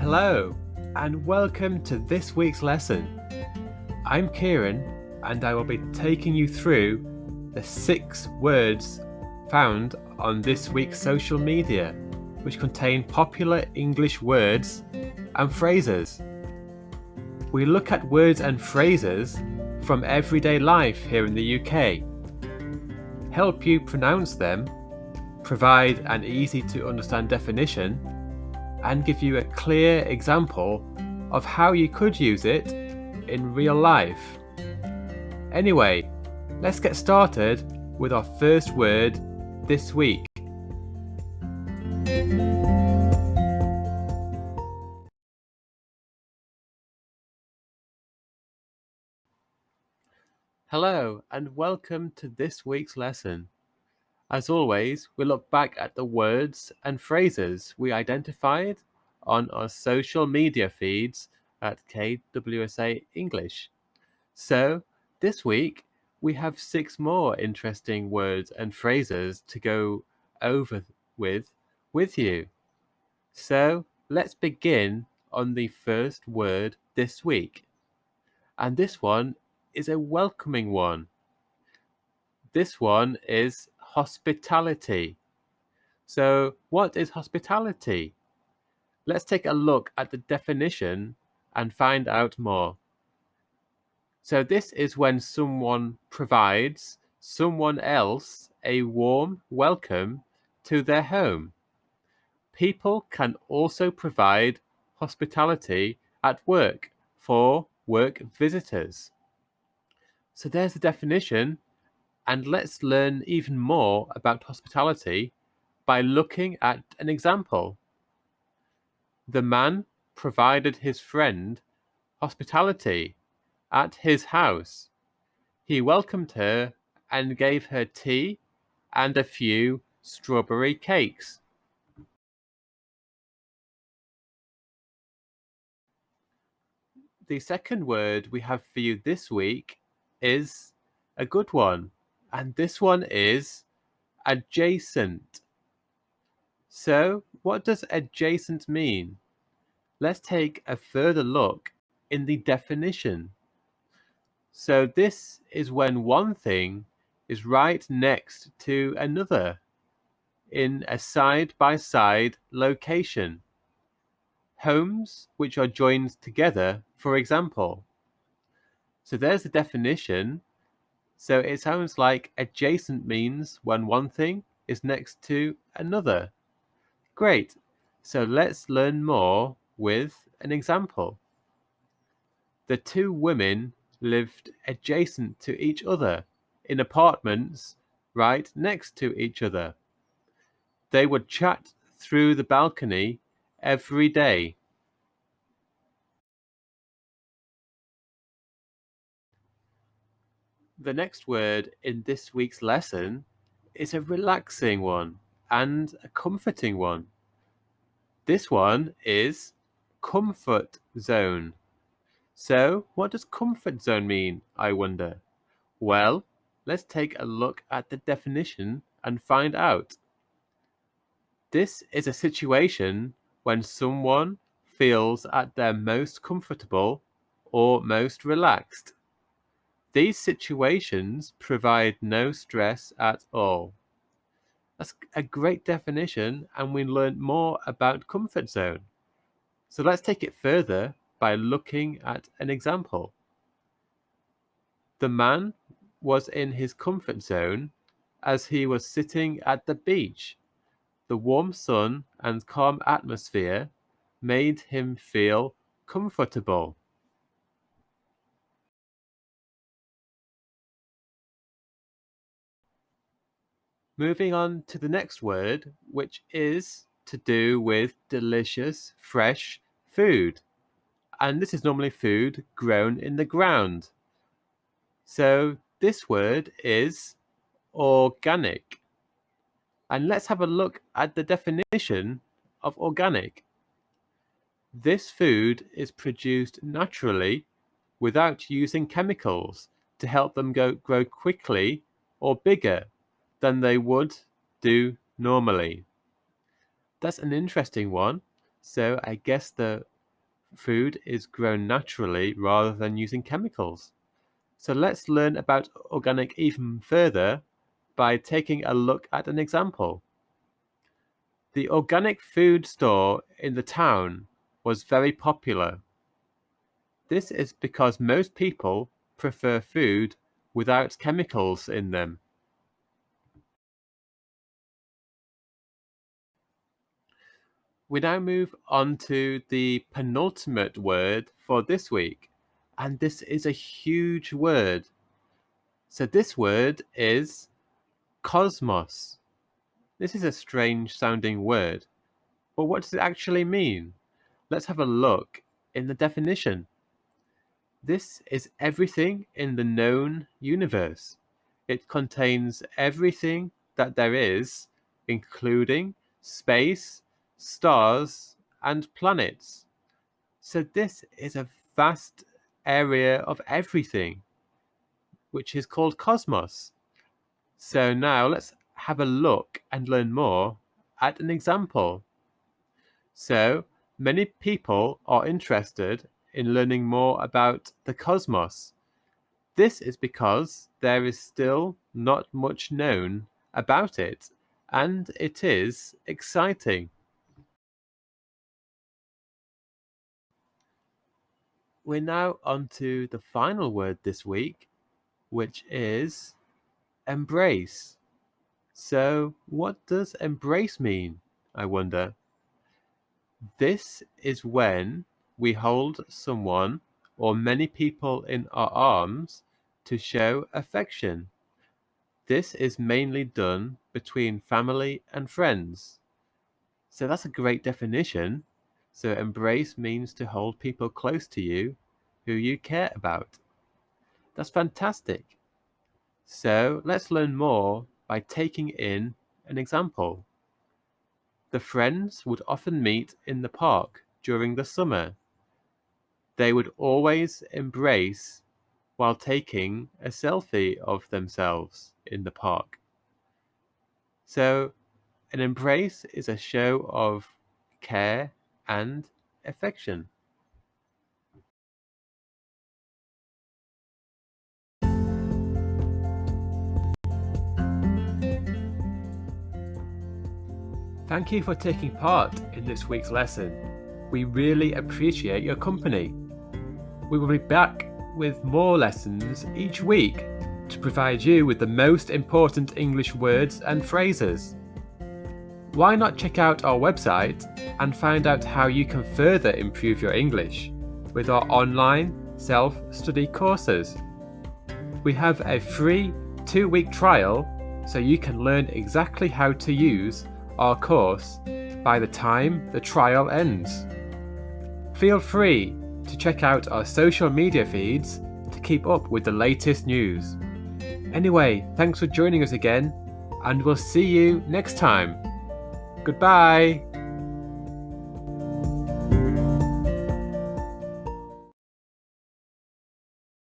Hello, and welcome to this week's lesson. I'm Kieran, and I will be taking you through the 6 words found on this week's social media, which contain popular English words and phrases. We look at words and phrases from everyday life here in the UK, help you pronounce them, provide an easy to understand definition, and give you a clear example of how you could use it in real life. Anyway, let's get started with our first word this week. Hello, and welcome to this week's lesson. As always, we look back at the words and phrases we identified on our social media feeds at KWSA English. So, this week, we have 6 more interesting words and phrases to go over with you. So, let's begin on the first word this week. And this one is a welcoming one. This one is hospitality. So, what is hospitality? Let's take a look at the definition and find out more. So, this is when someone provides someone else a warm welcome to their home. People can also provide hospitality at work for work visitors. So, there's the definition. And let's learn even more about hospitality by looking at an example. The man provided his friend hospitality at his house. He welcomed her and gave her tea and a few strawberry cakes. The second word we have for you this week is a good one. And this one is adjacent. So, what does adjacent mean? Let's take a further look in the definition. So, this is when one thing is right next to another in a side-by-side location. Homes which are joined together, for example. So, there's the definition. So it sounds like adjacent means when one thing is next to another. Great. So let's learn more with an example. The 2 women lived adjacent to each other in apartments right next to each other. They would chat through the balcony every day. The next word in this week's lesson is a relaxing one and a comforting one. This one is comfort zone. So, what does comfort zone mean, I wonder? Well, let's take a look at the definition and find out. This is a situation when someone feels at their most comfortable or most relaxed. These situations provide no stress at all. That's a great definition, and we learned more about comfort zone. So let's take it further by looking at an example. The man was in his comfort zone as he was sitting at the beach. The warm sun and calm atmosphere made him feel comfortable. Moving on to the next word, which is to do with delicious, fresh food. And this is normally food grown in the ground. So this word is organic. And let's have a look at the definition of organic. This food is produced naturally without using chemicals to help them grow quickly or bigger than they would do normally. That's an interesting one. So I guess the Food is grown naturally rather than using chemicals. So let's learn about organic even further by taking a look at an example. The organic food store in the town was very popular. This is because most people prefer food without chemicals in them. We now move on to the penultimate word for this week, and this is a huge word. So this word is cosmos. This is a strange sounding word, but what does it actually mean? Let's have a look in the definition. This is everything in the known universe. It contains everything that there is, including space, stars, and planets. So this is a vast area of everything, which is called cosmos. So now let's have a look and learn more at an example. So many people are interested in learning more about the cosmos. This is because there is still not much known about it, and it is exciting. We're now on to the final word this week, which is embrace. So, what does embrace mean, I wonder? This is when we hold someone or many people in our arms to show affection. This is mainly done between family and friends. So that's a great definition. So embrace means to hold people close to you who you care about. That's fantastic. So let's learn more by taking in an example. The friends would often meet in the park during the summer. They would always embrace while taking a selfie of themselves in the park. So an embrace is a show of care and affection. Thank you for taking part in this week's lesson. We really appreciate your company. We will be back with more lessons each week to provide you with the most important English words and phrases. Why not check out our website and find out how you can further improve your English with our online self-study courses. We have a free 2-week trial so you can learn exactly how to use our course by the time the trial ends. Feel free to check out our social media feeds to keep up with the latest news. Anyway, thanks for joining us again, and we'll see you next time. Goodbye!